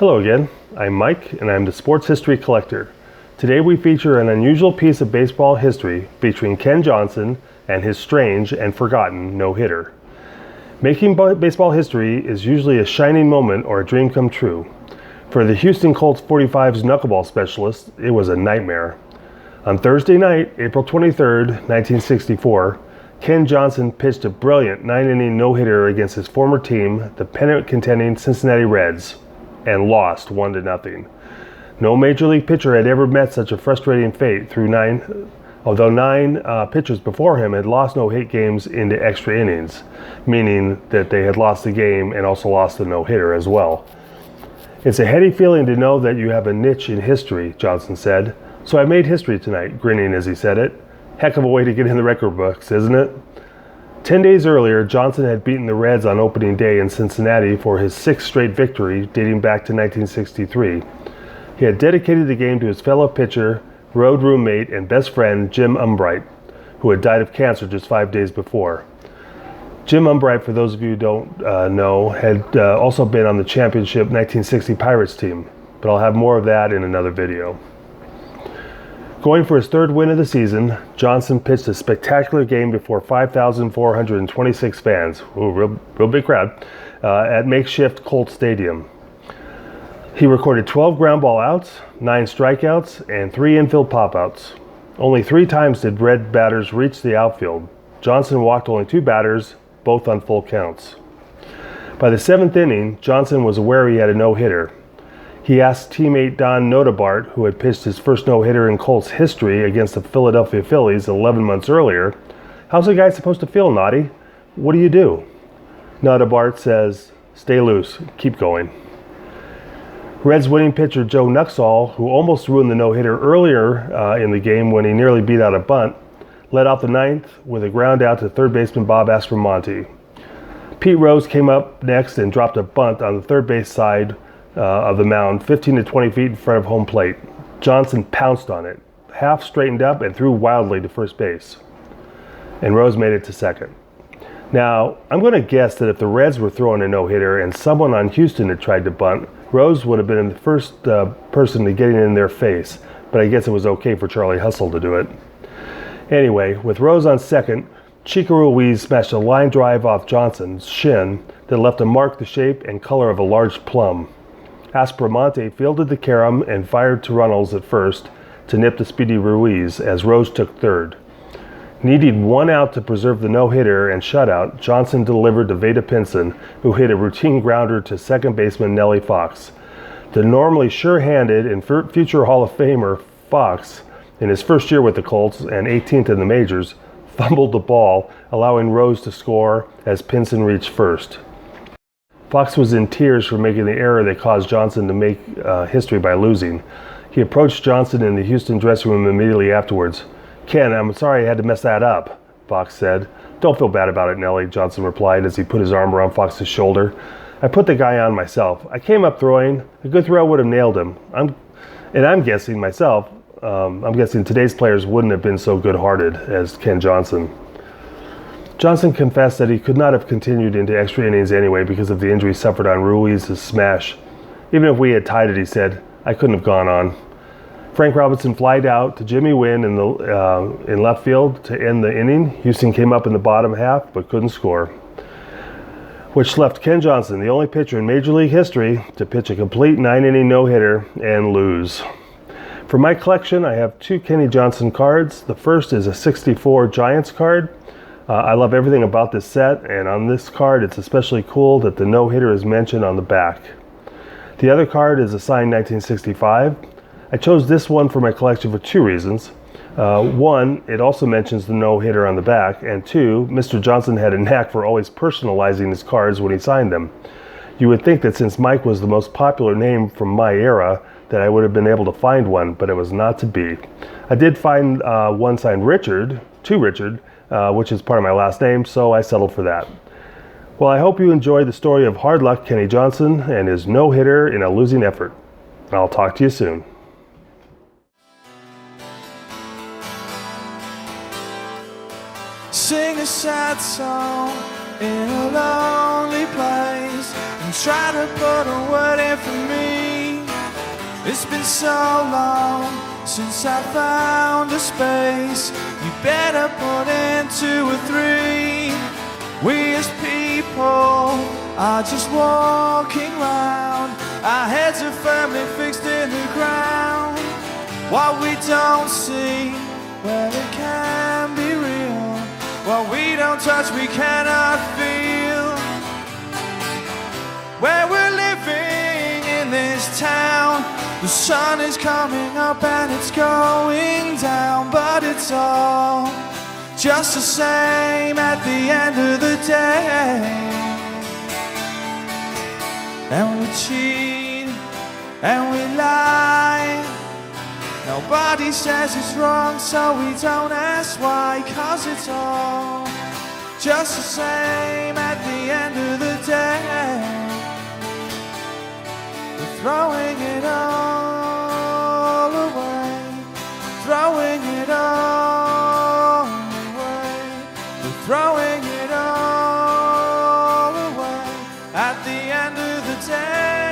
Hello again, I'm Mike and I'm the Sports History Collector. Today we feature an unusual piece of baseball history featuring Ken Johnson and his strange and forgotten no-hitter. Making baseball history is usually a shining moment or a dream come true. For the Houston Colts 45's knuckleball specialist, it was a nightmare. On Thursday night, April 23, 1964, Ken Johnson pitched a brilliant 9-inning no-hitter against his former team, the pennant-contending Cincinnati Reds, and lost 1-0. No major league pitcher had ever met such a frustrating fate although nine pitchers before him had lost no-hit games into extra innings, meaning that they had lost the game and also lost the no-hitter as well. It's a heady feeling to know that you have a niche in history, Johnson said. So I made history tonight, grinning as he said it. Heck of a way to get in the record books, isn't it? 10 days earlier, Johnson had beaten the Reds on opening day in Cincinnati for his 6th straight victory dating back to 1963. He had dedicated the game to his fellow pitcher, road roommate, and best friend, Jim Umbright, who had died of cancer just 5 days before. Jim Umbright, for those of you who don't know, had also been on the championship 1960 Pirates team, but I'll have more of that in another video. Going for his 3rd win of the season, Johnson pitched a spectacular game before 5,426 fans, real big crowd, at makeshift Colt Stadium. He recorded 12 ground ball outs, 9 strikeouts, and 3 infield pop-outs. Only 3 times did Red batters reach the outfield. Johnson walked only 2 batters, both on full counts. By the 7th inning, Johnson was aware he had a no-hitter. He asked teammate Don Nodebart, who had pitched his first no-hitter in Colts history against the Philadelphia Phillies 11 months earlier, "How's a guy supposed to feel, Noddy? What do you do?" Nodebart says, "Stay loose, keep going." Reds winning pitcher Joe Nuxhall, who almost ruined the no-hitter earlier in the game when he nearly beat out a bunt, led off the 9th with a ground out to third baseman Bob Aspromonte. Pete Rose came up next and dropped a bunt on the third base side of the mound, 15 to 20 feet in front of home plate. Johnson pounced on it, half straightened up and threw wildly to first base. And Rose made it to second. Now, I'm going to guess that if the Reds were throwing a no-hitter and someone on Houston had tried to bunt, Rose would have been the first person to get it in their face, but I guess it was okay for Charlie Hustle to do it. Anyway, with Rose on second, Chico Ruiz smashed a line drive off Johnson's shin that left a mark the shape and color of a large plum. Aspromonte fielded the carom and fired to Runnels at first to nip the speedy Ruiz as Rose took third. Needing 1 out to preserve the no-hitter and shutout, Johnson delivered to Veda Pinson, who hit a routine grounder to second baseman Nellie Fox. The normally sure-handed and future Hall of Famer Fox, in his first year with the Colts and 18th in the majors, fumbled the ball, allowing Rose to score as Pinson reached first. Fox was in tears for making the error that caused Johnson to make history by losing. He approached Johnson in the Houston dressing room immediately afterwards. "Ken, I'm sorry I had to mess that up," Fox said. "Don't feel bad about it, Nellie," Johnson replied as he put his arm around Fox's shoulder. "I put the guy on myself. I came up throwing. A good throw would have nailed him. I'm guessing myself, I'm guessing today's players wouldn't have been so good-hearted as Ken Johnson." Johnson confessed that he could not have continued into extra innings anyway because of the injury suffered on Ruiz's smash. "Even if we had tied it," he said, "I couldn't have gone on." Frank Robinson flied out to Jimmy Wynn in left field to end the inning. Houston came up in the bottom half but couldn't score, which left Ken Johnson, the only pitcher in Major League history, to pitch a complete 9-inning no-hitter and lose. For my collection, I have 2 Kenny Johnson cards. The first is a 64 Giants card. I love everything about this set, and on this card it's especially cool that the no-hitter is mentioned on the back. The other card is a signed 1965. I chose this one for my collection for 2 reasons. 1, it also mentions the no-hitter on the back, and 2, Mr. Johnson had a knack for always personalizing his cards when he signed them. You would think that since Mike was the most popular name from my era, that I would have been able to find one, but it was not to be. I did find one signed Richard, to Richard, which is part of my last name, so I settled for that. Well, I hope you enjoyed the story of hard luck Kenny Johnson and his no-hitter in a losing effort. I'll talk to you soon. Sing a sad song in a lonely place and try to put a word in for me. It's been so long since I found a space. You better put in 2 or 3. We as people are just walking round. Our heads are firmly fixed in the ground. What we don't see, well, it can be real. What we don't touch, we cannot feel. Where we're living in this town, the sun is coming up and it's going down, but it's all just the same at the end of the day. And we cheat and we lie. Nobody says it's wrong, so we don't ask why, 'cause it's all just the same at the end of the day. We're throwing it all away, throwing it all away. We're throwing it all away at the end of the day.